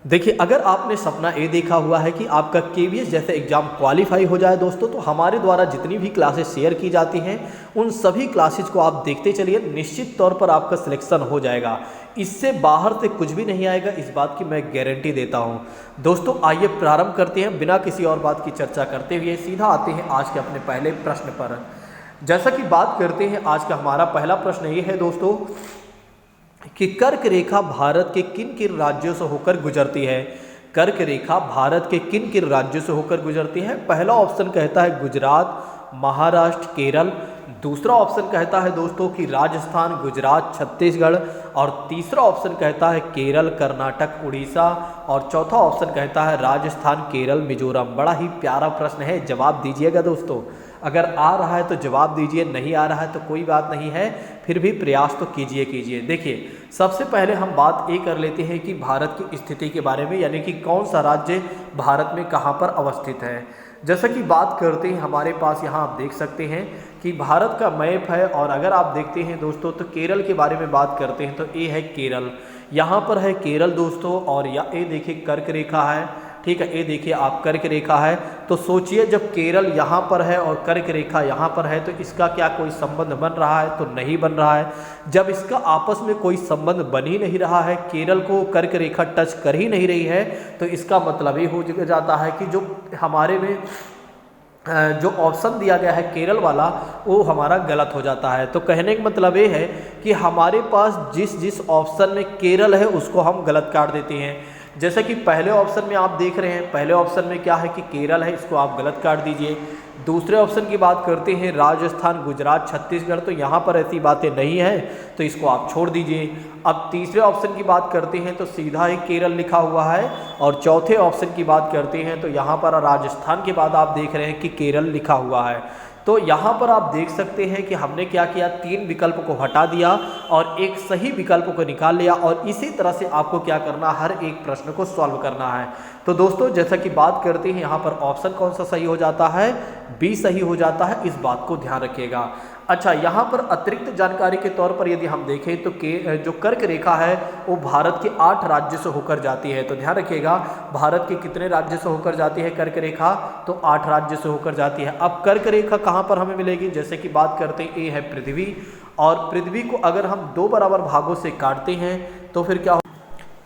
देखिए, अगर आपने सपना ये देखा हुआ है कि आपका केवीएस जैसे एग्ज़ाम क्वालिफाई हो जाए दोस्तों, तो हमारे द्वारा जितनी भी क्लासेस शेयर की जाती हैं उन सभी क्लासेस को आप देखते चलिए, निश्चित तौर पर आपका सिलेक्शन हो जाएगा। इससे बाहर से कुछ भी नहीं आएगा, इस बात की मैं गारंटी देता हूं। दोस्तों आइए प्रारंभ करते हैं, बिना किसी और बात की चर्चा करते हुए सीधा आते हैं आज के अपने पहले प्रश्न पर। जैसा कि बात करते हैं, आज का हमारा पहला प्रश्न ये है दोस्तों कि कर्क रेखा भारत के किन किन राज्यों से होकर गुजरती है। कर्क रेखा भारत के किन किन राज्यों से होकर गुजरती है। पहला ऑप्शन कहता है गुजरात, महाराष्ट्र, केरल। दूसरा ऑप्शन कहता है दोस्तों कि राजस्थान, गुजरात, छत्तीसगढ़। और तीसरा ऑप्शन कहता है केरल, कर्नाटक, उड़ीसा। और चौथा ऑप्शन कहता है राजस्थान, केरल, मिजोरम। बड़ा ही प्यारा प्रश्न है, जवाब दीजिएगा दोस्तों। अगर आ रहा है तो जवाब दीजिए, नहीं आ रहा है तो कोई बात नहीं है, फिर भी प्रयास तो कीजिए। देखिए, सबसे पहले हम बात ये कर लेते हैं कि भारत की स्थिति के बारे में, यानी कि कौन सा राज्य भारत में कहाँ पर अवस्थित है। जैसा कि बात करते हैं, हमारे पास यहाँ आप देख सकते हैं कि भारत का मैप है, और अगर आप देखते हैं दोस्तों तो केरल के बारे में बात करते हैं तो ये है केरल। यहाँ पर है केरल दोस्तों, और ये देखिए कर्क रेखा है, ठीक है। ये देखिए आप कर्क रेखा है, तो सोचिए जब केरल यहाँ पर है और कर्क रेखा यहाँ पर है तो इसका क्या कोई संबंध बन रहा है? तो नहीं बन रहा है। जब इसका आपस में कोई संबंध बन ही नहीं रहा है, केरल को कर्क रेखा टच कर ही नहीं रही है, तो इसका मतलब ये हो जाता है कि जो हमारे में जो ऑप्शन दिया गया है केरल वाला, वो हमारा गलत हो जाता है। तो कहने का मतलब ये है कि हमारे पास जिस ऑप्शन में केरल है उसको हम गलत काट देते हैं। जैसे कि पहले ऑप्शन में आप देख रहे हैं, पहले ऑप्शन में क्या है कि केरल है, इसको आप गलत काट दीजिए। दूसरे ऑप्शन की बात करते हैं राजस्थान, गुजरात, छत्तीसगढ़, तो यहाँ पर ऐसी बातें नहीं हैं, तो इसको आप छोड़ दीजिए। अब तीसरे ऑप्शन की बात करते हैं तो सीधा ही केरल लिखा हुआ है, और चौथे ऑप्शन की बात करते हैं तो यहाँ पर राजस्थान के बाद आप देख रहे हैं कि केरल लिखा हुआ है। तो यहाँ पर आप देख सकते हैं कि हमने क्या किया, 3 विकल्प को हटा दिया और एक सही विकल्प को निकाल लिया, और इसी तरह से आपको क्या करना, हर एक प्रश्न को सॉल्व करना है। तो दोस्तों जैसा कि बात करते हैं, यहाँ पर ऑप्शन कौन सा सही हो जाता है? बी सही हो जाता है, इस बात को ध्यान रखिएगा। अच्छा, यहाँ पर अतिरिक्त जानकारी के तौर पर यदि हम देखें तो जो कर्क रेखा है वो भारत के 8 राज्यों से होकर जाती है। तो ध्यान रखिएगा, भारत के कितने राज्य से होकर जाती है कर्क रेखा? तो 8 राज्य से होकर जाती है। अब कर्क रेखा कहाँ पर हमें मिलेगी? जैसे कि बात करते हैं, ये है पृथ्वी, और पृथ्वी को अगर हम 2 बराबर भागों से काटते हैं तो फिर क्या,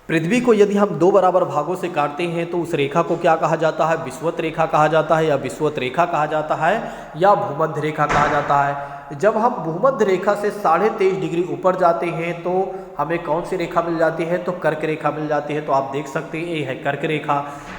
पृथ्वी को यदि हम 2 बराबर भागों से काटते हैं तो उस रेखा को क्या कहा जाता है? विषुवत रेखा कहा जाता है, या विषुवत रेखा कहा जाता है, या भूमध्य रेखा कहा जाता है। जब हम भूमध्य रेखा से 23.5 डिग्री ऊपर जाते हैं तो हमें कौन सी रेखा मिल जाती है? तो कर्क रेखा मिल जाती है। तो आप देख सकते हैं ये है कर्क रेखा।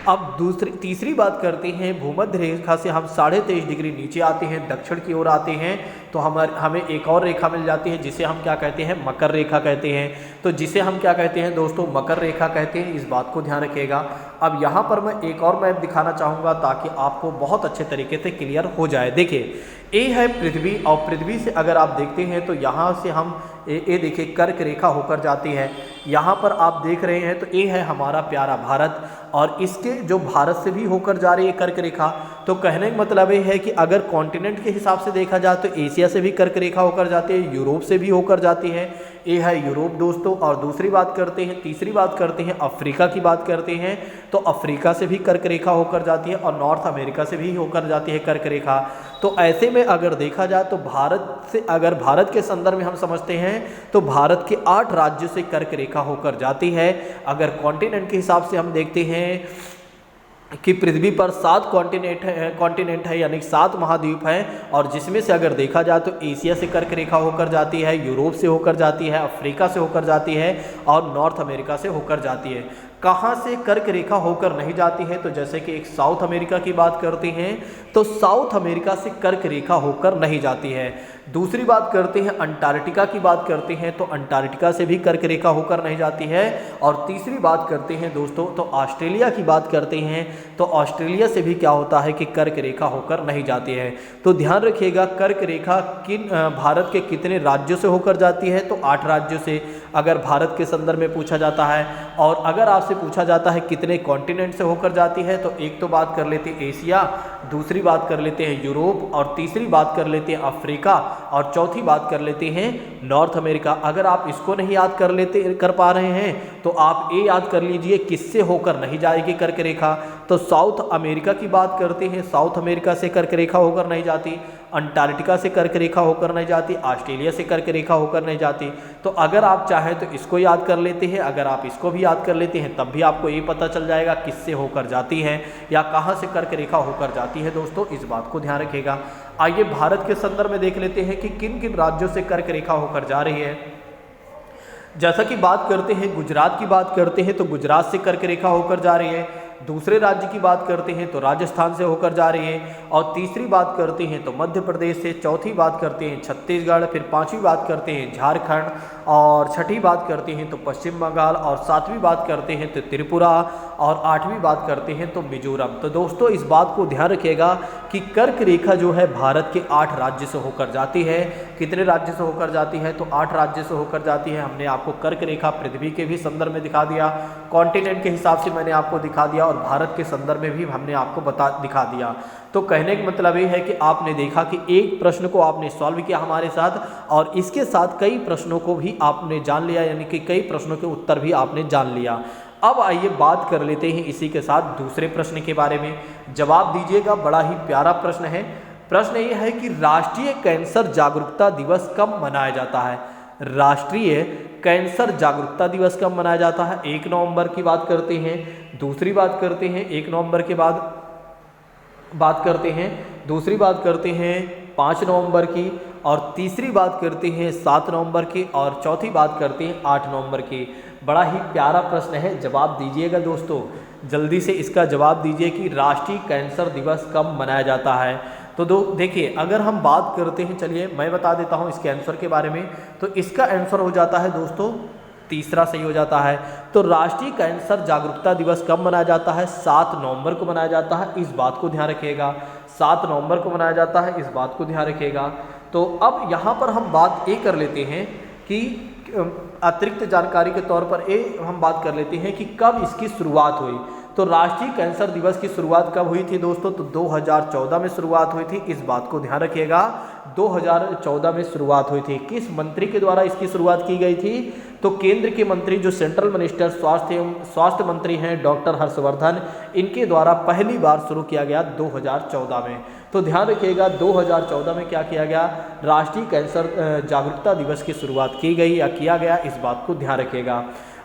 अब तीसरी बात करते हैं, भूमध्य रेखा से हम 23.5 डिग्री नीचे आते हैं, दक्षिण की ओर आते हैं, तो हमें एक और रेखा मिल जाती है जिसे हम क्या कहते हैं? मकर रेखा कहते हैं। तो जिसे हम क्या कहते हैं दोस्तों? मकर रेखा कहते हैं, इस बात को ध्यान रखिएगा। अब यहाँ पर मैं एक और मैप दिखाना चाहूँगा ताकि आपको बहुत अच्छे तरीके से क्लियर हो जाए। देखिए, ये है पृथ्वी, और पृथ्वी से अगर आप देखते हैं तो यहाँ से हम ये देखिए कर्क रेखा होकर जाती है, यहाँ पर आप देख रहे हैं, तो ये है हमारा प्यारा भारत, और इसके जो भारत से भी होकर जा रही है कर्क रेखा। तो कहने का मतलब ये है कि अगर कॉन्टिनेंट के हिसाब से देखा जाए तो एशिया से भी कर्क रेखा होकर जाती है, यूरोप से भी होकर जाती है, ये है यूरोप दोस्तों। और दूसरी बात करते हैं, तीसरी बात करते हैं अफ्रीका की बात करते हैं, तो अफ्रीका से भी कर्क रेखा होकर जाती है, और नॉर्थ अमेरिका से भी होकर जाती है कर्क रेखा। तो ऐसे में अगर देखा जाए तो भारत से, अगर भारत के संदर्भ में हम समझते हैं तो भारत के 8 राज्यों से कर्क रेखा होकर जाती है। अगर कॉन्टिनेंट के हिसाब से हम देखते हैं कि पृथ्वी पर 7 कॉन्टिनेंट है, यानी 7 महाद्वीप हैं, और जिसमें से अगर देखा जाए तो एशिया से कर्क रेखा होकर जाती है, यूरोप से होकर जाती है, अफ्रीका से होकर जाती है, और नॉर्थ अमेरिका से होकर जाती है। कहाँ से कर्क रेखा होकर नहीं जाती है? तो जैसे कि एक साउथ अमेरिका की बात करते हैं तो साउथ अमेरिका से कर्क रेखा होकर नहीं जाती है। दूसरी बात करते हैं अंटार्कटिका की बात करते हैं, तो अंटार्कटिका से भी कर्क रेखा होकर नहीं जाती है। और तीसरी बात करते हैं दोस्तों तो ऑस्ट्रेलिया की बात करते हैं, तो ऑस्ट्रेलिया से भी क्या होता है कि कर्क रेखा होकर नहीं जाती है। तो ध्यान रखिएगा, कर्क रेखा भारत के कितने राज्यों से होकर जाती है? तो 8 राज्यों से, अगर भारत के संदर्भ में पूछा जाता है। और अगर आपसे पूछा जाता है कितने कॉन्टिनेंट से होकर जाती है, तो एक तो बात कर लेते हैं एशिया, दूसरी बात कर लेते हैं यूरोप, और तीसरी बात कर लेते हैं अफ्रीका, और चौथी बात कर लेते हैं नॉर्थ अमेरिका। अगर आप इसको नहीं याद कर पा रहे हैं तो आप ये याद कर लीजिए किससे होकर नहीं जाएगी कर्क रेखा। तो साउथ अमेरिका की बात करते हैं, साउथ अमेरिका से कर्क रेखा होकर नहीं जाती, अंटार्कटिका से कर्क रेखा होकर नहीं जाती, ऑस्ट्रेलिया से कर्क रेखा होकर नहीं जाती। तो अगर आप चाहें तो इसको याद कर लेते हैं, अगर आप इसको भी याद कर लेते हैं तब भी आपको ये पता चल जाएगा किससे होकर जाती है या कहाँ से कर्क रेखा होकर जाती है। दोस्तों इस बात को ध्यान रखिएगा। आइए भारत के संदर्भ में देख लेते हैं कि किन किन राज्यों से कर्क रेखा होकर जा रही है। जैसा कि बात करते हैं गुजरात की बात करते हैं तो गुजरात से कर्क रेखा होकर जा रही है। दूसरे राज्य की बात करते हैं तो राजस्थान से होकर जा रही है, और तीसरी बात करते हैं तो मध्य प्रदेश से, चौथी बात करते हैं छत्तीसगढ़, फिर पांचवी बात करते हैं झारखंड, और छठी बात करते हैं तो पश्चिम बंगाल, और सातवीं बात करते हैं तो त्रिपुरा, और आठवीं बात करते हैं तो मिजोरम। तो दोस्तों इस बात को ध्यान रखिएगा कि कर्क रेखा जो है भारत के 8 राज्य से होकर जाती है। कितने राज्य से होकर जाती है? तो 8 राज्य से होकर जाती है। हमने आपको कर्क रेखा पृथ्वी के भी संदर्भ में दिखा दिया, कॉन्टिनेंट के हिसाब से मैंने आपको दिखा दिया, और भारत के संदर्भ में भी हमने आपको दिखा दिया। तो कहने का मतलब ये है कि आपने देखा कि एक प्रश्न को आपने सॉल्व किया हमारे साथ, और इसके साथ कई प्रश्नों को भी आपने जान लिया, यानी कि कई प्रश्नों के उत्तर भी आपने जान लिया। अब आइए बात कर लेते हैं इसी के साथ दूसरे प्रश्न के बारे में। जवाब दीजिएगा, बड़ा ही प्यारा प्रश्न है। प्रश्न ये है कि राष्ट्रीय कैंसर जागरूकता दिवस कब मनाया जाता है? राष्ट्रीय कैंसर जागरूकता दिवस कब मनाया जाता है? 1 नवंबर की बात करते हैं, दूसरी बात करते हैं 1 नवंबर के बाद बात करते हैं, दूसरी बात करते हैं 5 नवंबर की, और तीसरी बात करते हैं 7 नवंबर की, और चौथी बात करते हैं 8 नवंबर की। बड़ा ही प्यारा प्रश्न है, जवाब दीजिएगा दोस्तों, जल्दी से इसका जवाब दीजिए कि राष्ट्रीय कैंसर दिवस कब मनाया जाता है। तो देखिए, अगर हम बात करते हैं, चलिए मैं बता देता हूं इसके आंसर के बारे में। तो इसका आंसर हो जाता है दोस्तों, तीसरा सही हो जाता है। तो राष्ट्रीय कैंसर जागरूकता दिवस कब मनाया जाता है? 7 नवंबर को मनाया जाता है, इस बात को ध्यान रखिएगा। 7 नवंबर को मनाया जाता है, इस बात को ध्यान रखिएगा। तो अब यहाँ पर हम बात ये कर लेते हैं कि अतिरिक्त जानकारी के तौर पर हम बात कर लेते हैं कि कब इसकी शुरुआत हुई। तो राष्ट्रीय कैंसर दिवस की शुरुआत कब हुई थी दोस्तों? तो 2014 में शुरुआत हुई थी, इस बात को ध्यान रखिएगा। 2014 में शुरुआत हुई थी। किस मंत्री के द्वारा इसकी शुरुआत की गई थी? तो केंद्र के मंत्री जो सेंट्रल मिनिस्टर स्वास्थ्य मंत्री हैं डॉक्टर हर्षवर्धन, इनके द्वारा पहली बार शुरू किया गया 2014 में। तो ध्यान रखिएगा 2014 में क्या किया गया? राष्ट्रीय कैंसर जागरूकता दिवस की शुरुआत की गई या किया गया, इस बात को ध्यान रखिएगा।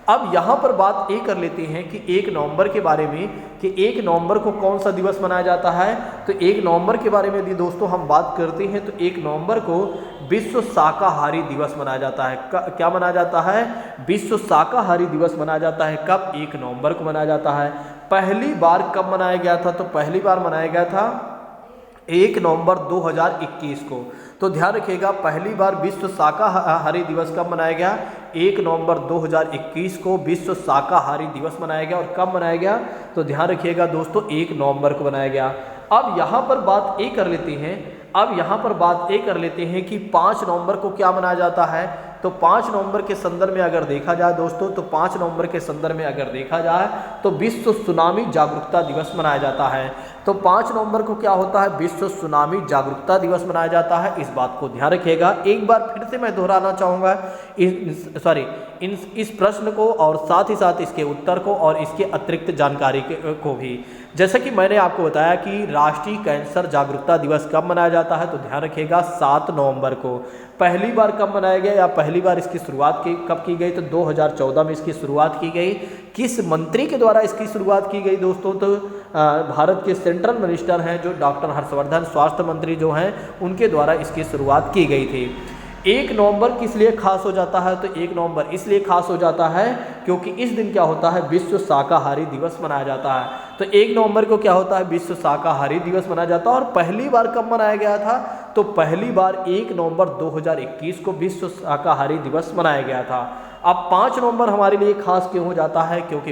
अब यहाँ पर बात ये कर लेते हैं कि 1 नवंबर के बारे में, कि 1 नवंबर को कौन सा दिवस मनाया जाता है। तो 1 नवंबर के बारे में यदि दोस्तों हम बात करते हैं तो 1 नवंबर को विश्व शाकाहारी दिवस मनाया जाता है। क्या मनाया जाता है? विश्व शाकाहारी दिवस मनाया जाता है। कब? 1 नवंबर को मनाया जाता है। पहली बार कब मनाया गया था? तो पहली बार मनाया गया था 1 नवंबर 2021 को। तो ध्यान रखिएगा, पहली बार विश्व शाकाहारी दिवस कब मनाया गया? 1 नवंबर 2021 को विश्व शाकाहारी दिवस मनाया गया। और कब मनाया गया? तो ध्यान रखिएगा दोस्तों 1 नवंबर को मनाया गया। अब यहाँ पर बात ये कर लेते हैं, कि 5 नवंबर को क्या मनाया जाता है। तो 5 नवंबर के संदर्भ में अगर देखा जाए दोस्तों, तो 5 नवंबर के संदर्भ में अगर देखा जाए तो विश्व सुनामी जागरूकता दिवस मनाया जाता है। तो 5 नवंबर को क्या होता है? विश्व सुनामी जागरूकता दिवस मनाया जाता है, इस बात को ध्यान रखिएगा। एक बार फिर से मैं दोहराना चाहूँगा इस प्रश्न को, और साथ ही साथ इसके उत्तर को और इसके अतिरिक्त जानकारी को भी। जैसा कि मैंने आपको बताया कि राष्ट्रीय कैंसर जागरूकता दिवस कब मनाया जाता है, तो ध्यान रखिएगा 7 नवंबर को। पहली बार कब मनाया गया या पहली बार इसकी शुरुआत कब की गई? तो 2014 में इसकी शुरुआत की गई। किस मंत्री के द्वारा इसकी शुरुआत की गई दोस्तों? तो भारत के सेंट्रल मिनिस्टर हैं जो डॉक्टर हर्षवर्धन, स्वास्थ्य मंत्री जो हैं, उनके द्वारा इसकी शुरुआत की गई थी। 1 नवंबर किस लिए खास हो जाता है? तो 1 नवंबर इसलिए खास हो जाता है क्योंकि इस दिन क्या होता है? विश्व शाकाहारी दिवस मनाया जाता है। तो 1 नवंबर को क्या होता है? विश्व शाकाहारी दिवस मनाया जाता है। और पहली बार कब मनाया गया था? तो पहली बार 1 नवंबर 2021 को विश्व शाकाहारी दिवस मनाया गया था। अब 5 नवंबर हमारे लिए खास क्यों हो जाता है? क्योंकि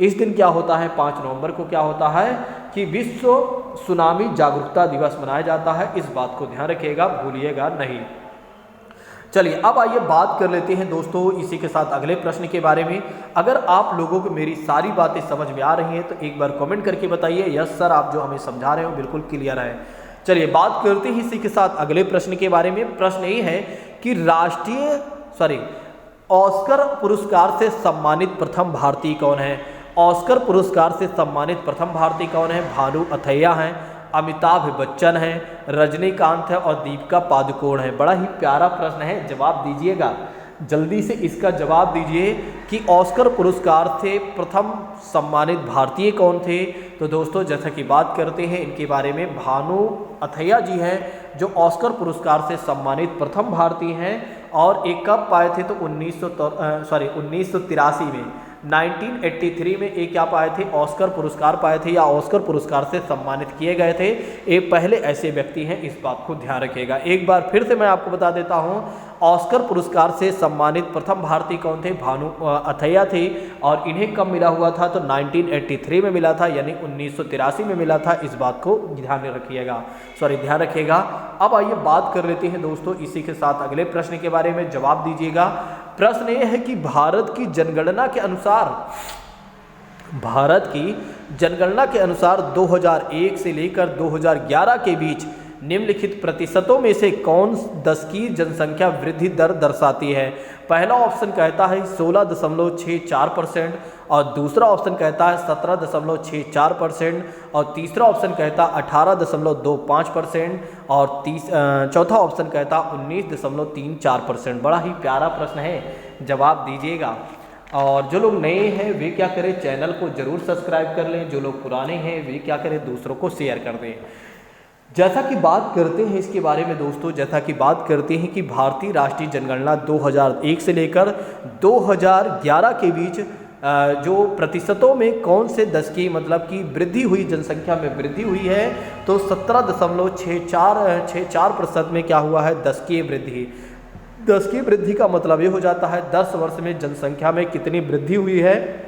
इस दिन क्या होता है? 5 नवंबर को क्या होता है कि विश्व सुनामी जागरूकता दिवस मनाया जाता है, इस बात को ध्यान रखिएगा, भूलिएगा नहीं। चलिए अब आइए बात कर लेते हैं दोस्तों इसी के साथ अगले प्रश्न के बारे में। अगर आप लोगों को मेरी सारी बातें समझ में आ रही हैं तो एक बार कमेंट करके बताइए यस सर, आप जो हमें समझा रहे हो बिल्कुल क्लियर है। चलिए बात करते हैं इसी के साथ अगले प्रश्न के बारे में। प्रश्न ये है कि ऑस्कर पुरस्कार से सम्मानित प्रथम भारतीय कौन है। ऑस्कर पुरस्कार से सम्मानित प्रथम भारतीय कौन है। भानु अथैया हैं, अमिताभ बच्चन हैं, रजनीकांत है और दीपिका पादुकोण है। बड़ा ही प्यारा प्रश्न है, जवाब दीजिएगा, जल्दी से इसका जवाब दीजिए कि ऑस्कर पुरस्कार से प्रथम सम्मानित भारतीय कौन थे। तो दोस्तों जैसा कि बात करते हैं इनके बारे में, भानु अथैया जी हैं जो ऑस्कर पुरस्कार से सम्मानित प्रथम भारतीय हैं। और एक कब पाए थे तो 1983 में, 1983 में एक क्या पाए थे, ऑस्कर पुरस्कार पाए थे या ऑस्कर पुरस्कार से सम्मानित किए गए थे। ये पहले ऐसे व्यक्ति हैं, इस बात को ध्यान रखिएगा। एक बार फिर से मैं आपको बता देता हूं, ऑस्कर पुरस्कार से सम्मानित प्रथम भारतीय कौन थे, भानु अथैया थे। और इन्हें कब मिला हुआ था तो 1983 में मिला था, यानी 1983 में मिला था। इस बात को ध्यान रखिएगा। अब आइए बात कर लेते हैं दोस्तों इसी के साथ अगले प्रश्न के बारे में, जवाब दीजिएगा। प्रश्न ये है कि भारत की जनगणना के अनुसार 2001 से लेकर 2011 के बीच निम्नलिखित प्रतिशतों में से कौन 10 की जनसंख्या वृद्धि दर दर्शाती है। पहला ऑप्शन कहता है 16.64% और दूसरा ऑप्शन कहता है 17.64% और तीसरा ऑप्शन कहता है 18.25% और चौथा ऑप्शन कहता है 19.34%। बड़ा ही प्यारा प्रश्न है, जवाब दीजिएगा। और जो लोग नए हैं वे क्या करें, चैनल को जरूर सब्सक्राइब कर लें। जो लोग पुराने हैं वे क्या करें, दूसरों को शेयर कर दें। जैसा कि बात करते हैं इसके बारे में दोस्तों, जैसा कि बात करते हैं कि भारतीय राष्ट्रीय जनगणना 2001 से लेकर 2011 के बीच जो प्रतिशतों में कौन से 10 की मतलब कि वृद्धि हुई, जनसंख्या में वृद्धि हुई है, तो 17.64% में क्या हुआ है, 10 की वृद्धि। 10 की वृद्धि का मतलब ये हो जाता है 10 वर्ष में जनसंख्या में कितनी वृद्धि हुई है,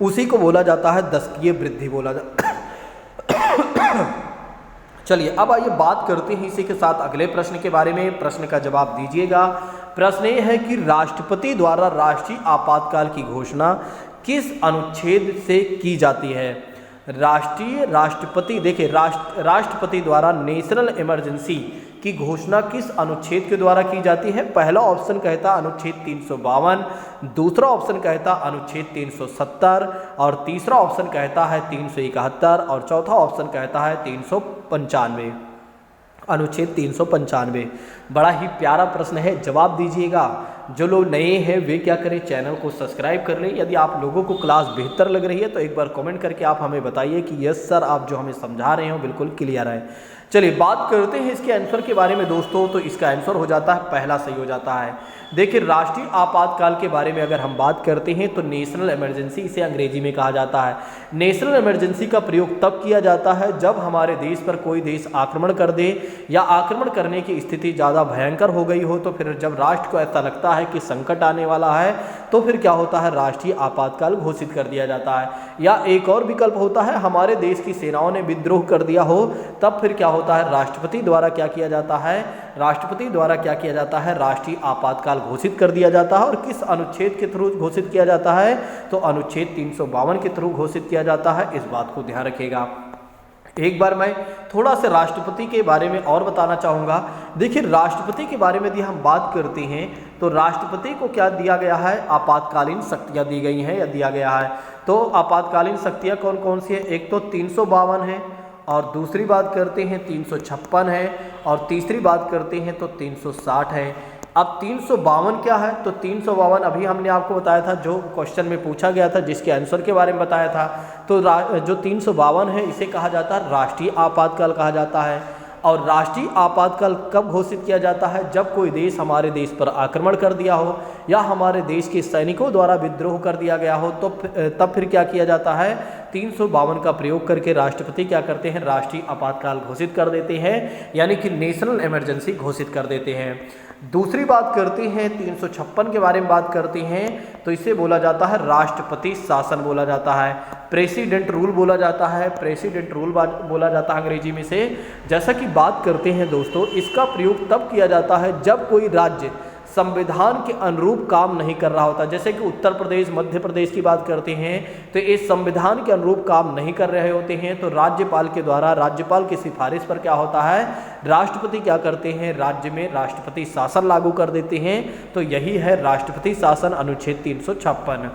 उसी को बोला जाता है 10 की वृद्धि बोला जाता है। चलिए अब आइए बात करते हैं इसी के साथ अगले प्रश्न के बारे में। प्रश्न का जवाब दीजिएगा। प्रश्न ये है कि राष्ट्रपति द्वारा राष्ट्रीय आपातकाल की घोषणा किस अनुच्छेद से की जाती है। राष्ट्रपति द्वारा नेशनल इमरजेंसी की घोषणा किस अनुच्छेद के द्वारा की जाती है। पहला ऑप्शन कहता अनुच्छेद 352, दूसरा ऑप्शन कहता अनुच्छेद 370 और तीसरा ऑप्शन कहता है 371 और चौथा ऑप्शन कहता है 395, अनुच्छेद 395। बड़ा ही प्यारा प्रश्न है, जवाब दीजिएगा। जो लोग नए हैं वे क्या करें, चैनल को सब्सक्राइब कर लें। यदि आप लोगों को क्लास बेहतर लग रही है तो एक बार कमेंट करके आप हमें बताइए कि यस सर, आप जो हमें समझा रहे हो बिल्कुल क्लियर है। चलिए बात करते हैं इसके आंसर के बारे में दोस्तों। तो इसका आंसर हो जाता है, पहला सही हो जाता है। देखिए राष्ट्रीय आपातकाल के बारे में अगर हम बात करते हैं तो नेशनल इमरजेंसी इसे अंग्रेजी में कहा जाता है। नेशनल इमरजेंसी का प्रयोग तब किया जाता है जब हमारे देश पर कोई देश आक्रमण कर दे या आक्रमण करने की स्थिति ज़्यादा भयंकर हो गई हो, तो फिर जब राष्ट्र को ऐसा लगता है कि संकट आने वाला है तो फिर क्या होता है, राष्ट्रीय आपातकाल घोषित कर दिया जाता है। या एक और विकल्प होता है, हमारे देश की सेनाओं ने विद्रोह कर दिया हो, तब फिर क्या होता है, राष्ट्रपति द्वारा क्या किया जाता है, राष्ट्रीय आपातकाल घोषित कर दिया जाता है। और किस अनुच्छेद के थ्रू घोषित किया जाता है, तो अनुच्छेद 352 के थ्रू घोषित किया जाता है। इस बात को ध्यान रखिएगा। एक बार मैं थोड़ा सा राष्ट्रपति के बारे में और बताना चाहूँगा। देखिए राष्ट्रपति के बारे में यदि हम बात करते हैं तो राष्ट्रपति को क्या दिया गया है, आपातकालीन शक्तियाँ दी गई हैं या दिया गया है। तो आपातकालीन शक्तियाँ कौन कौन सी है, एक तो 352 है और दूसरी बात करते हैं 356 है और तीसरी बात करते हैं तो 360 है। अब 352 क्या है, तो 352 अभी हमने आपको बताया था, जो क्वेश्चन में पूछा गया था जिसके आंसर के बारे में बताया था। तो जो 352 है इसे कहा जाता है राष्ट्रीय आपातकाल कहा जाता है। और राष्ट्रीय आपातकाल कब घोषित किया जाता है, जब कोई देश हमारे देश पर आक्रमण कर दिया हो या हमारे देश के सैनिकों द्वारा विद्रोह कर दिया गया हो, तो तब फिर क्या किया जाता है, 352 का प्रयोग करके राष्ट्रपति क्या करते हैं, राष्ट्रीय आपातकाल घोषित कर देते हैं, यानी कि नेशनल इमरजेंसी घोषित कर देते हैं। दूसरी बात करते हैं 356 के बारे में बात करते हैं तो इसे बोला जाता है राष्ट्रपति शासन बोला जाता है, प्रेसिडेंट रूल बोला जाता है, प्रेसिडेंट रूल बोला जाता है अंग्रेजी में से। जैसा कि बात करते हैं दोस्तों, इसका प्रयोग तब किया जाता है जब कोई राज्य संविधान के अनुरूप काम नहीं कर रहा होता, जैसे कि उत्तर प्रदेश, मध्य प्रदेश की बात करते हैं तो ये संविधान के अनुरूप काम नहीं कर रहे होते हैं, तो राज्यपाल के द्वारा, राज्यपाल की सिफारिश पर क्या होता है, राष्ट्रपति क्या करते हैं, राज्य में राष्ट्रपति शासन लागू कर देते हैं। तो यही है राष्ट्रपति शासन, अनुच्छेद 356।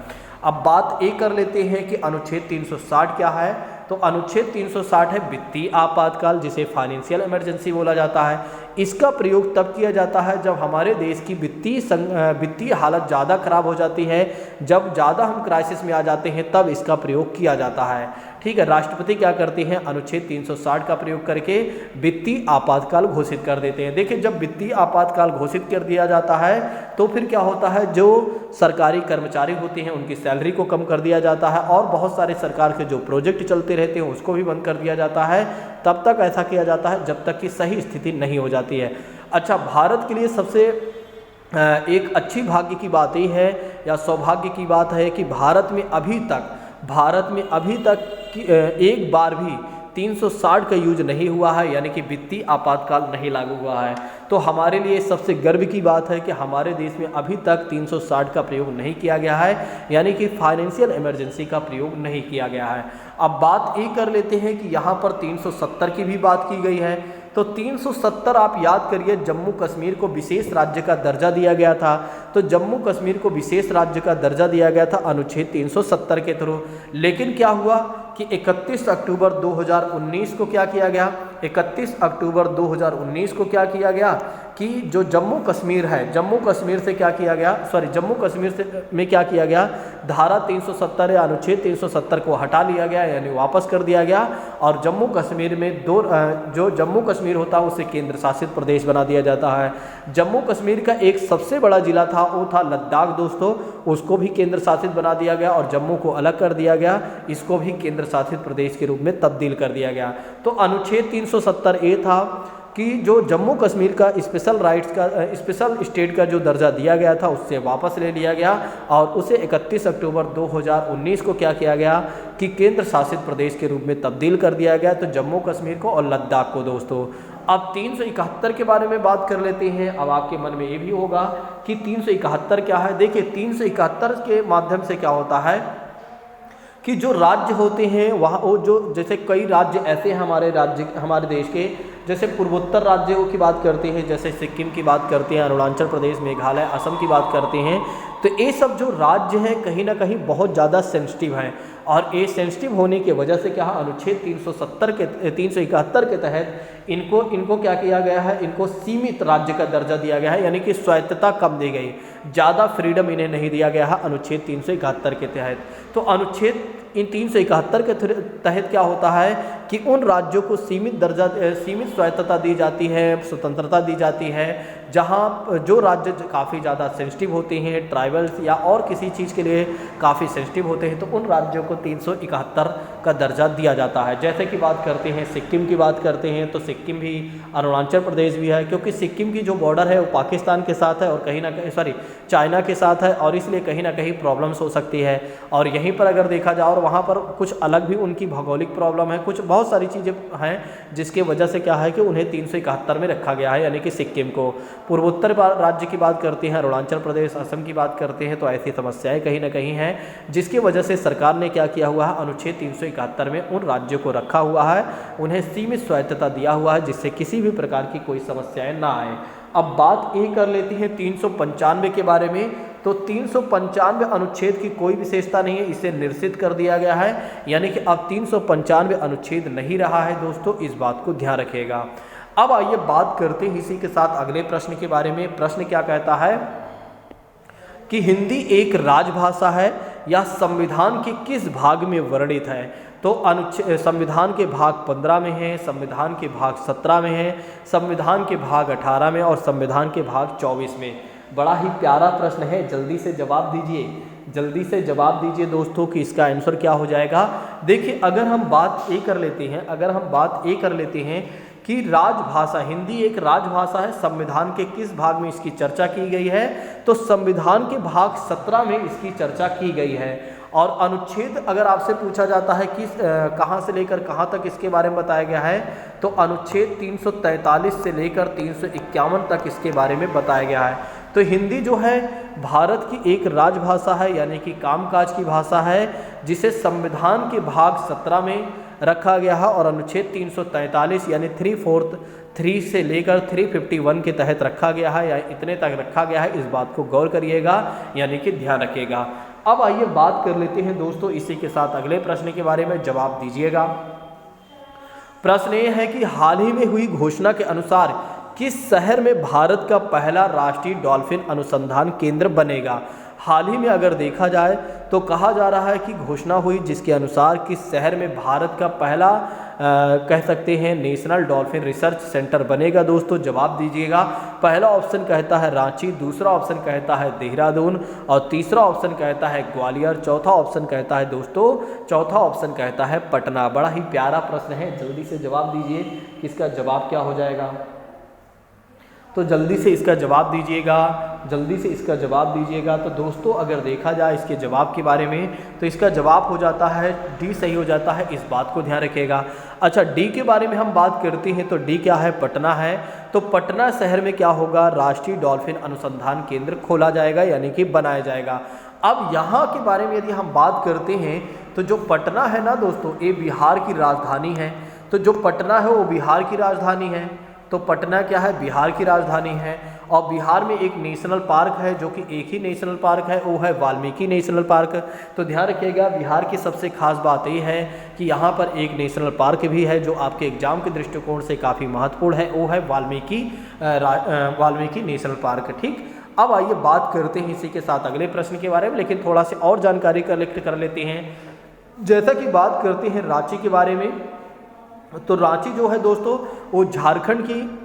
अब बात ये कर लेते हैं कि अनुच्छेद 360 क्या है। तो अनुच्छेद 360 है वित्तीय आपातकाल, जिसे फाइनेंशियल इमरजेंसी बोला जाता है। इसका प्रयोग तब किया जाता है जब हमारे देश की वित्तीय हालत ज़्यादा खराब हो जाती है, जब ज़्यादा हम क्राइसिस में आ जाते हैं, तब इसका प्रयोग किया जाता है। ठीक है, राष्ट्रपति क्या करते हैं, अनुच्छेद 360 का प्रयोग करके वित्तीय आपातकाल घोषित कर देते हैं। देखिए, जब वित्तीय आपातकाल घोषित कर दिया जाता है तो फिर क्या होता है, जो सरकारी कर्मचारी होते हैं उनकी सैलरी को कम कर दिया जाता है, और बहुत सारे सरकार के जो प्रोजेक्ट चलते रहते हैं उसको भी बंद कर दिया जाता है। तब तक ऐसा किया जाता है जब तक कि सही स्थिति नहीं हो जाती है। अच्छा, भारत के लिए सबसे एक अच्छी भाग्य की बात ये है, या सौभाग्य की बात है, कि भारत में अभी तक एक बार भी 360 का यूज नहीं हुआ है, यानी कि वित्तीय आपातकाल नहीं लागू हुआ है। तो हमारे लिए सबसे गर्व की बात है कि हमारे देश में अभी तक 360 का प्रयोग नहीं किया गया है, यानी कि फाइनेंशियल इमरजेंसी का प्रयोग नहीं किया गया है। अब बात ये कर लेते हैं कि यहाँ पर 370 की भी बात की गई है। तो 370 आप याद करिए, जम्मू कश्मीर को विशेष राज्य का दर्जा दिया गया था। तो जम्मू कश्मीर को विशेष राज्य का दर्जा दिया गया था अनुच्छेद 370 के थ्रू। लेकिन क्या हुआ कि 31 अक्टूबर 2019 को क्या किया गया, 31 अक्टूबर 2019 को क्या किया गया कि जो जम्मू कश्मीर है, जम्मू कश्मीर से क्या किया गया, जम्मू कश्मीर से में क्या किया गया, धारा 370 या अनुच्छेद 370 को हटा लिया गया, यानी वापस कर दिया गया। और जम्मू कश्मीर में जो जम्मू कश्मीर होता है उसे केंद्र शासित प्रदेश बना दिया जाता है। जम्मू कश्मीर का एक सबसे बड़ा जिला था, वो था लद्दाख दोस्तों, उसको भी केंद्र शासित बना दिया गया और जम्मू को अलग कर दिया गया, इसको भी केंद्र शासित प्रदेश के रूप में तब्दील कर दिया गया। तो अनुच्छेद 370 ए था कि जो जम्मू कश्मीर का स्पेशल स्टेट का जो दर्जा दिया गया था उससे वापस ले लिया गया, और उसे 31 अक्टूबर 2019 को क्या किया गया कि केंद्र शासित प्रदेश के रूप में तब्दील कर दिया गया, तो जम्मू कश्मीर को और लद्दाख को दोस्तों। अब 371 के बारे में बात कर लेते हैं। अब आपके मन में ये भी होगा कि 371 क्या है। देखिए, 371 के माध्यम से क्या होता है कि जो राज्य होते हैं वहाँ, वो जो जैसे कई राज्य ऐसे हैं हमारे देश के, जैसे पूर्वोत्तर राज्यों की बात करते हैं, जैसे सिक्किम की बात करते हैं, अरुणाचल प्रदेश, मेघालय, असम की बात करते हैं, तो ये सब जो राज्य हैं कहीं ना कहीं बहुत ज़्यादा सेंसिटिव हैं, और ये सेंसिटिव होने की वजह से क्या, अनुच्छेद 371 के तहत इनको क्या किया गया है, इनको सीमित राज्य का दर्जा दिया गया है, यानी कि स्वायत्तता कम दी गई, ज़्यादा फ्रीडम इन्हें नहीं दिया गया है अनुच्छेद 371 के तहत। तो अनुच्छेद 371 के तहत क्या होता है कि उन राज्यों को सीमित स्वायत्तता दी जाती है, स्वतंत्रता दी जाती है, जहां जो राज्य काफ़ी ज़्यादा सेंसिटिव होते हैं, ट्राइबल्स या और किसी चीज़ के लिए काफ़ी सेंसिटिव होते हैं, तो उन राज्यों को 371 का दर्जा दिया जाता है। जैसे कि बात करते हैं सिक्किम की बात करते हैं, तो सिक्किम भी, अरुणाचल प्रदेश भी है, क्योंकि सिक्किम की जो बॉर्डर है वो पाकिस्तान के साथ है और कहीं ना कहीं चाइना के साथ है, और इसलिए कहीं ना कहीं प्रॉब्लम्स हो सकती है। और यहीं पर अगर देखा जाए, और वहाँ पर कुछ अलग भी उनकी भौगोलिक प्रॉब्लम है, कुछ बहुत सारी चीज़ें हैं जिसके वजह से क्या है कि उन्हें 371 में रखा गया है, यानी कि सिक्किम को। पूर्वोत्तर राज्य की बात करते हैं, अरुणाचल प्रदेश, असम की बात करते हैं, तो ऐसी समस्याएं कहीं ना कहीं हैं, जिसकी वजह से सरकार ने क्या किया हुआ है, अनुच्छेद 371 में उन राज्यों को रखा हुआ है, उन्हें सीमित स्वायत्तता दिया हुआ है, जिससे किसी भी प्रकार की कोई समस्याएं ना आए। अब बात ये कर लेते हैं 395 के बारे में। तो 395 अनुच्छेद की कोई विशेषता नहीं है, इसे निरसित कर दिया गया है, यानी कि अब 395 अनुच्छेद नहीं रहा है दोस्तों, इस बात को ध्यान रखिएगा। अब आइए बात करते हैं इसी के साथ अगले प्रश्न के बारे में। प्रश्न क्या कहता है कि हिंदी एक राजभाषा है या संविधान के किस भाग में वर्णित है। तो संविधान के भाग 15 में है, संविधान के भाग 17 में है, संविधान के भाग 18 में और संविधान के भाग 24 में। बड़ा ही प्यारा प्रश्न है, जल्दी से जवाब दीजिए दोस्तों कि इसका आंसर क्या हो जाएगा। देखिए, अगर हम बात ये कर लेते हैं कि राजभाषा, हिंदी एक राजभाषा है, संविधान के किस भाग में इसकी चर्चा की गई है, तो संविधान के भाग 17 में इसकी चर्चा की गई है। और अनुच्छेद अगर आपसे पूछा जाता है कि कहाँ से लेकर कहाँ तक इसके बारे में बताया गया है, तो अनुच्छेद 343 से लेकर 351 तक इसके बारे में बताया गया है। तो हिंदी जो है भारत की एक राजभाषा है, यानी कि कामकाज की भाषा है, जिसे संविधान के भाग 17 में रखा गया है और अनुच्छेद 343 यानी 343 से लेकर 351 के तहत रखा गया है, या इतने तक रखा गया है। इस बात को गौर करिएगा, यानी कि ध्यान रखिएगा। अब आइए बात कर लेते हैं दोस्तों इसी के साथ अगले प्रश्न के बारे में, जवाब दीजिएगा। प्रश्न ये है कि हाल ही में हुई घोषणा के अनुसार किस शहर में भारत का पहला राष्ट्रीय डॉल्फिन अनुसंधान केंद्र बनेगा। हाल ही में अगर देखा जाए तो कहा जा रहा है कि घोषणा हुई जिसके अनुसार किस शहर में भारत का पहला कह सकते हैं नेशनल डॉल्फिन रिसर्च सेंटर बनेगा। दोस्तों जवाब दीजिएगा। पहला ऑप्शन कहता है रांची, दूसरा ऑप्शन कहता है देहरादून और तीसरा ऑप्शन कहता है ग्वालियर, चौथा ऑप्शन कहता है दोस्तों चौथा ऑप्शन कहता है पटना। बड़ा ही प्यारा प्रश्न है, जल्दी से जवाब दीजिए कि इसका जवाब क्या हो जाएगा। तो जल्दी से इसका जवाब दीजिएगा, जल्दी से इसका जवाब दीजिएगा। तो दोस्तों अगर देखा जाए इसके जवाब के बारे में तो इसका जवाब हो जाता है डी, सही हो जाता है। इस बात को ध्यान रखिएगा। अच्छा, डी के बारे में हम बात करते हैं तो डी क्या है, पटना है। तो पटना शहर में क्या होगा, राष्ट्रीय डॉल्फिन अनुसंधान केंद्र खोला जाएगा, यानी कि बनाया जाएगा। अब यहाँ के बारे में यदि हम बात करते हैं तो जो पटना है ना दोस्तों, ये बिहार की राजधानी है। तो जो पटना है वो बिहार की राजधानी है। तो पटना क्या है, बिहार की राजधानी है। और बिहार में एक नेशनल पार्क है, जो कि एक ही नेशनल पार्क है, वो है वाल्मीकि नेशनल पार्क। तो ध्यान रखिएगा, बिहार की सबसे खास बात ये है कि यहाँ पर एक नेशनल पार्क भी है जो आपके एग्जाम के दृष्टिकोण से काफ़ी महत्वपूर्ण है, वो है वाल्मीकि नेशनल पार्क। ठीक, अब आइए बात करते हैं इसी के साथ अगले प्रश्न के बारे में, लेकिन थोड़ा सी और जानकारी कलेक्ट कर लेते हैं। जैसा कि बात करते हैं रांची के बारे में, तो रांची जो है दोस्तों वो झारखंड की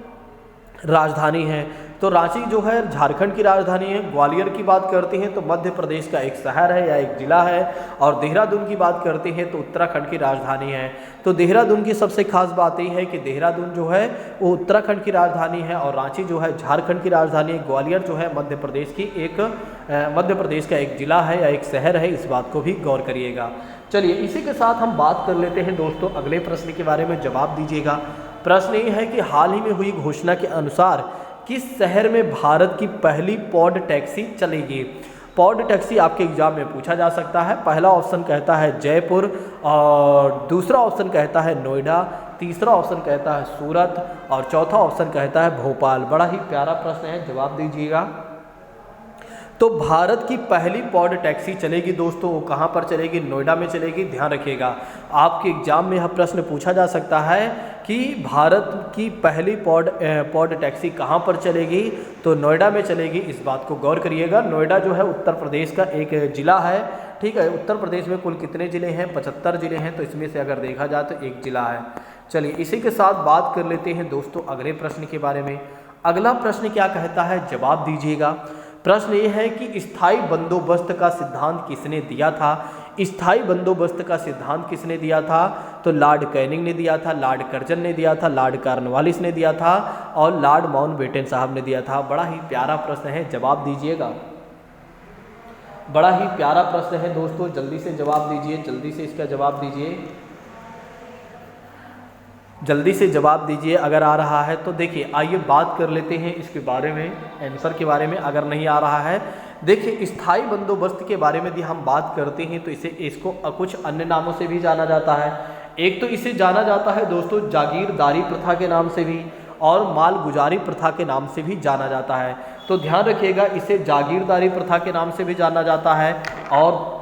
राजधानी है। तो रांची जो है झारखंड की राजधानी है। ग्वालियर की बात करते हैं तो मध्य प्रदेश का एक शहर है या एक जिला है। और देहरादून की बात करते हैं तो उत्तराखंड की राजधानी है। तो देहरादून की सबसे खास बात यह है कि देहरादून जो है वो उत्तराखंड की राजधानी है और रांची जो है झारखंड की राजधानी है। ग्वालियर जो है मध्य प्रदेश का एक जिला है या एक शहर है, इस बात को भी गौर करिएगा। चलिए इसी के साथ हम बात कर लेते हैं दोस्तों अगले प्रश्न के बारे में, जवाब दीजिएगा। प्रश्न ये है कि हाल ही में हुई घोषणा के अनुसार किस शहर में भारत की पहली पॉड टैक्सी चलेगी। पॉड टैक्सी आपके एग्जाम में पूछा जा सकता है। पहला ऑप्शन कहता है जयपुर और दूसरा ऑप्शन कहता है नोएडा, तीसरा ऑप्शन कहता है सूरत और चौथा ऑप्शन कहता है भोपाल। बड़ा ही प्यारा प्रश्न है, जवाब दीजिएगा। तो भारत की पहली पॉड टैक्सी चलेगी दोस्तों, वो कहाँ पर चलेगी, नोएडा में चलेगी। ध्यान रखिएगा, आपके एग्जाम में यह प्रश्न पूछा जा सकता है कि भारत की पहली पॉड टैक्सी कहाँ पर चलेगी, तो नोएडा में चलेगी। इस बात को गौर करिएगा। नोएडा जो है उत्तर प्रदेश का एक जिला है। ठीक है, उत्तर प्रदेश में कुल कितने ज़िले हैं, 75 ज़िले हैं। तो इसमें से अगर देखा जाए तो एक जिला है। चलिए इसी के साथ बात कर लेते हैं दोस्तों अगले प्रश्न के बारे में। अगला प्रश्न क्या कहता है, जवाब दीजिएगा। प्रश्न ये है कि स्थायी बंदोबस्त का सिद्धांत किसने दिया था। स्थायी बंदोबस्त का सिद्धांत किसने दिया था, तो लॉर्ड कैनिंग ने दिया था, लॉर्ड कर्जन ने दिया था, लॉर्ड कॉर्नवालिस ने दिया था और लॉर्ड माउंटबेटन साहब ने दिया था। बड़ा ही प्यारा प्रश्न है, जवाब दीजिएगा। बड़ा ही प्यारा प्रश्न है दोस्तों, जल्दी से जवाब दीजिए, जल्दी से इसका जवाब दीजिए, जल्दी से जवाब दीजिए अगर आ रहा है तो। देखिए आइए बात कर लेते हैं इसके बारे में, आंसर के बारे में। अगर नहीं आ रहा है, देखिए स्थायी बंदोबस्त के बारे में यदि हम बात करते हैं तो इसको कुछ अन्य नामों से भी जाना जाता है। एक तो इसे जाना जाता है दोस्तों जागीरदारी प्रथा के नाम से भी और मालगुजारी प्रथा के नाम से भी जाना जाता है। तो ध्यान रखिएगा, इसे जागीरदारी प्रथा के नाम से भी जाना जाता है और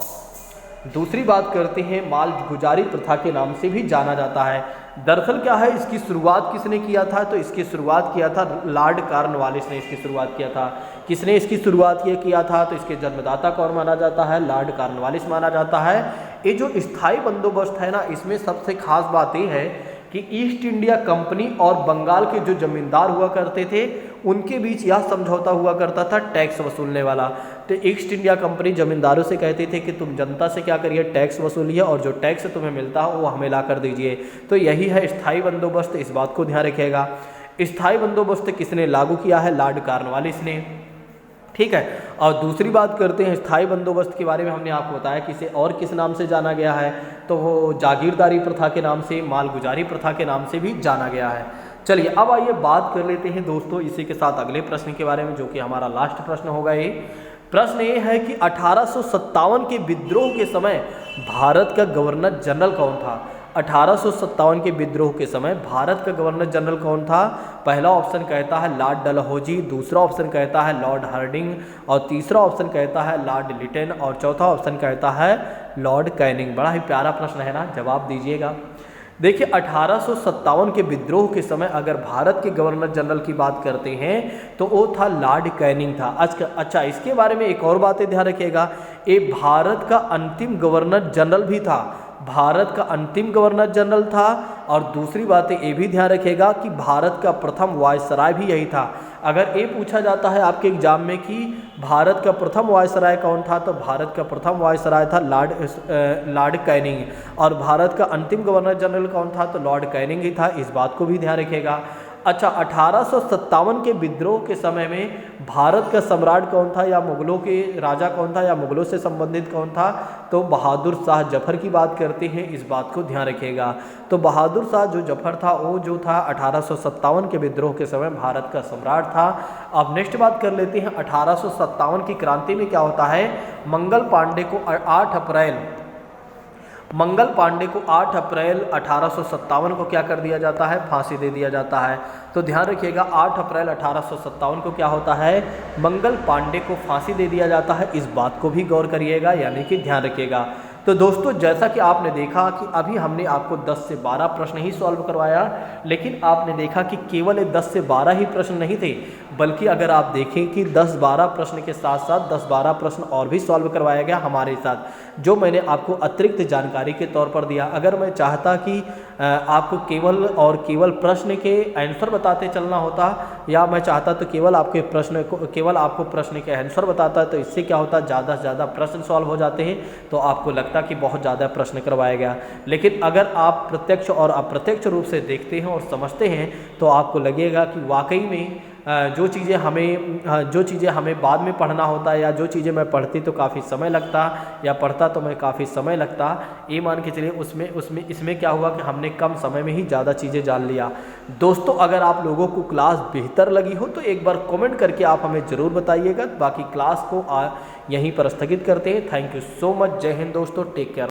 दूसरी बात करते हैं मालगुजारी प्रथा के नाम से भी जाना जाता है। दरअसल क्या है, इसकी शुरुआत किसने किया था, तो इसकी शुरुआत किया था लॉर्ड कॉर्नवालिस ने इसकी शुरुआत किया था। किसने इसकी शुरुआत किया था, तो इसके जन्मदाता कौन माना जाता है, लॉर्ड कॉर्नवालिस माना जाता है। ये जो स्थायी बंदोबस्त है ना, इसमें सबसे खास बात ये है कि ईस्ट इंडिया कंपनी और बंगाल के जो जमींदार हुआ करते थे उनके बीच यह समझौता हुआ करता था टैक्स वसूलने वाला। तो ईस्ट इंडिया कंपनी जमींदारों से कहते थे कि तुम जनता से क्या करिए, टैक्स वसूलिए और जो टैक्स तुम्हें मिलता है वो हमें ला कर दीजिए। तो यही है स्थायी बंदोबस्त, इस बात को ध्यान रखिएगा। स्थायी बंदोबस्त किसने लागू किया है, लॉर्ड कॉर्नवालिस ने। ठीक है, और दूसरी बात करते हैं स्थायी बंदोबस्त के बारे में। हमने आपको बताया कि इसे और किस नाम से जाना गया है, तो वो जागीरदारी प्रथा के नाम से, मालगुजारी प्रथा के नाम से भी जाना गया है। चलिए अब आइए बात कर लेते हैं दोस्तों इसी के साथ अगले प्रश्न के बारे में, जो कि हमारा लास्ट प्रश्न होगा। ये प्रश्न ये है कि 1857 के विद्रोह के समय भारत का गवर्नर जनरल कौन था? 1857 के विद्रोह के समय भारत का गवर्नर जनरल कौन था? पहला ऑप्शन कहता है लॉर्ड डलहौजी, दूसरा ऑप्शन कहता है लॉर्ड हार्डिंग, और तीसरा ऑप्शन कहता है लॉर्ड लिटन, और चौथा ऑप्शन कहता है लॉर्ड कैनिंग। बड़ा ही प्यारा प्रश्न है ना, जवाब दीजिएगा। देखिए 1857 के विद्रोह के समय अगर भारत के गवर्नर जनरल की बात करते हैं तो वो था लॉर्ड कैनिंग था। अच्छा इसके बारे में एक और बातें ध्यान रखिएगा, ये भारत का अंतिम गवर्नर जनरल भी था, भारत का अंतिम गवर्नर जनरल था। और दूसरी बात ये भी ध्यान रखिएगा कि भारत का प्रथम वायसराय भी यही था। अगर ये पूछा जाता है आपके एग्जाम में कि भारत का प्रथम वायसराय कौन था, तो भारत का प्रथम वायसराय था लॉर्ड कैनिंग, और भारत का अंतिम गवर्नर जनरल कौन था, तो लॉर्ड कैनिंग ही था। इस बात को भी ध्यान रखिएगा। अच्छा 1857 के विद्रोह के समय में भारत का सम्राट कौन था, या मुगलों के राजा कौन था, या मुगलों से संबंधित कौन था, तो बहादुर शाह जफर की बात करते हैं। इस बात को ध्यान रखिएगा। तो बहादुर शाह जो जफर था वो जो था 1857 के विद्रोह के समय भारत का सम्राट था। अब नेक्स्ट बात कर लेते हैं 1857 की क्रांति में क्या होता है। मंगल पांडे को 8 अप्रैल 1857 को क्या कर दिया जाता है, फांसी दे दिया जाता है। तो ध्यान रखिएगा 8 अप्रैल 1857 को क्या होता है, मंगल पांडे को फांसी दे दिया जाता है। इस बात को भी गौर करिएगा, यानी कि ध्यान रखिएगा। तो दोस्तों जैसा कि आपने देखा कि अभी हमने आपको 10 से 12 प्रश्न ही सॉल्व करवाया, लेकिन आपने देखा कि केवल 10 से 12 ही प्रश्न नहीं थे, बल्कि अगर आप देखें कि 10-12 प्रश्न के साथ साथ 10-12 प्रश्न और भी सॉल्व करवाया गया हमारे साथ, जो मैंने आपको अतिरिक्त जानकारी के तौर पर दिया। अगर मैं चाहता कि आपको केवल और केवल प्रश्न के आंसर बताते चलना होता, या मैं चाहता तो केवल आपको प्रश्न के आंसर बताता, तो इससे क्या होता, ज़्यादा से ज़्यादा प्रश्न सॉल्व हो जाते हैं, तो आपको लगता कि बहुत ज़्यादा प्रश्न करवाया गया। लेकिन अगर आप प्रत्यक्ष और अप्रत्यक्ष रूप से देखते हैं और समझते हैं, तो आपको लगेगा कि वाकई में जो चीज़ें हमें बाद में पढ़ना होता है, या जो चीज़ें मैं पढ़ती तो काफ़ी समय लगता, या पढ़ता तो मैं काफ़ी समय लगता, ये मान के चलिए इसमें क्या हुआ कि हमने कम समय में ही ज़्यादा चीज़ें जान लिया। दोस्तों अगर आप लोगों को क्लास बेहतर लगी हो तो एक बार कमेंट करके आप हमें ज़रूर बताइएगा। बाकी क्लास को यहीं पर स्थगित करते हैं। Thank you so much. जय हिंद दोस्तों, टेक केयर।